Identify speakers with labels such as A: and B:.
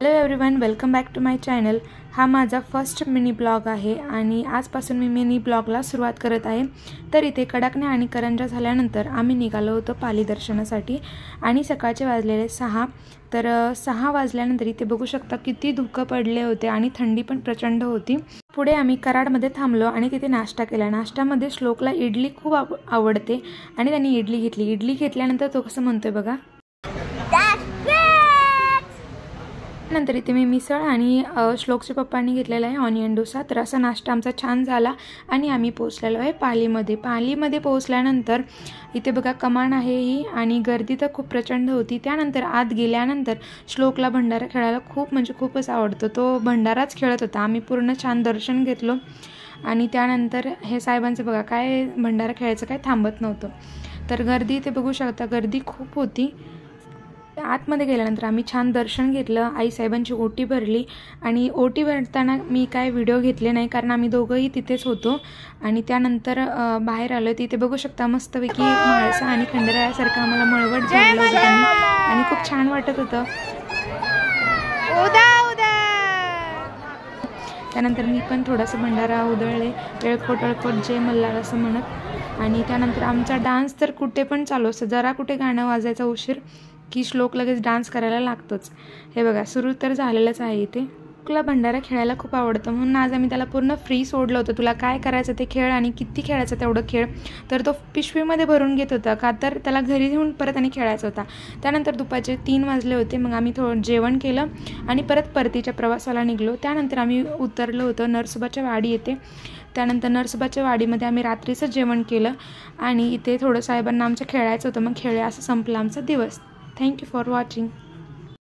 A: Hello everyone, welcome back to my channel. हा माझा first mini blog आहे आणि आजपासून मी मिनी ब्लॉगला सुरुवात करत आहे। तर इथे कडाकण्या आणि करंजा झाल्यानंतर आम्ही निघालो होतो पाली दर्शनासाठी आणि सकाळचे वाजलेले 6। तर 6 वाजल्यानंतर इथे बघू शकता किती धुकं पडले होते आणि थंडी पण प्रचंड होती। पुढे आम्ही कराडमध्ये थांबलो आणि तिथे नाश्ता केला। नाश्त्यामध्ये श्लोकला इडली खूप आवडते आणि त्यांनी इडली घेतली। इडली घेतल्यानंतर तो कसं म्हणतोय बघा। नंतर इथे मी मिसळ आणि श्लोकच्या पप्पांनी घेतलेला आहे ऑनियन डोसा। तर असा नाश्ता आमचा छान झाला आणि आम्ही पोहोचलेलो आहे पालीमध्ये पोहोचल्यानंतर इथे बघा कमान आहे ही आणि गर्दी तर खूप प्रचंड होती। त्यानंतर आत गेल्यानंतर श्लोकला भंडारा खेळायला खूपच आवडतो। तो भंडाराच खेळत होता। आम्ही पूर्ण छान दर्शन घेतलो आणि त्यानंतर हे साहेबांचं बघा काय भंडारा खेळायचं काय थांबत नव्हतं। तर गर्दी इथे बघू शकता, गर्दी खूप होती। आतमध्ये गेल्यानंतर आम्ही छान दर्शन घेतलं। आई साहेबांची ओटी भरली आणि ओटी भरताना मी काय व्हिडिओ घेतले नाही कारण आम्ही दोघंही तिथेच होतो। आणि त्यानंतर बाहेर आलो, तिथे बघू शकता मस्तपैकी म्हाळसा आणि खंडेरायासारखं आम्हाला मळवट झालं होतं त्यांनी आणि खूप छान वाटत होतं। त्यानंतर मी पण थोडासा भंडारा उधळले, येळकोट जय मल्हार असं म्हणत। आणि त्यानंतर आमचा डान्स तर कुठे पण चालू असतो, जरा कुठे गाणं वाजायचं उशीर की श्लोक लगेच डान्स करायला लागतोच। हे बघा सुरू तर झालेलंच आहे इथे। श्लोकला भंडारा खेळायला खूप आवडतं म्हणून आज आम्ही त्याला पूर्ण फ्री सोडलं होतं, तुला काय करायचं ते खेळ आणि किती खेळायचं तेवढं खेळ। तर तो पिशवीमध्ये भरून घेत होता का तर त्याला घरी घेऊन परत आणि खेळायचा होता। त्यानंतर दुपारचे 3 वाजले होते, मग आम्ही थोडं जेवण केलं आणि परत परतीच्या प्रवासाला निघलो। त्यानंतर आम्ही उतरलो होतो नरसोबाच्या वाडी येथे। त्यानंतर नरसोबाच्या वाडीमध्ये आम्ही रात्रीचं जेवण केलं आणि इथे थोडं साहेबांना आमचं खेळायचं होतं, मग खेळ असं संपला आमचा दिवस। Thank you for watching.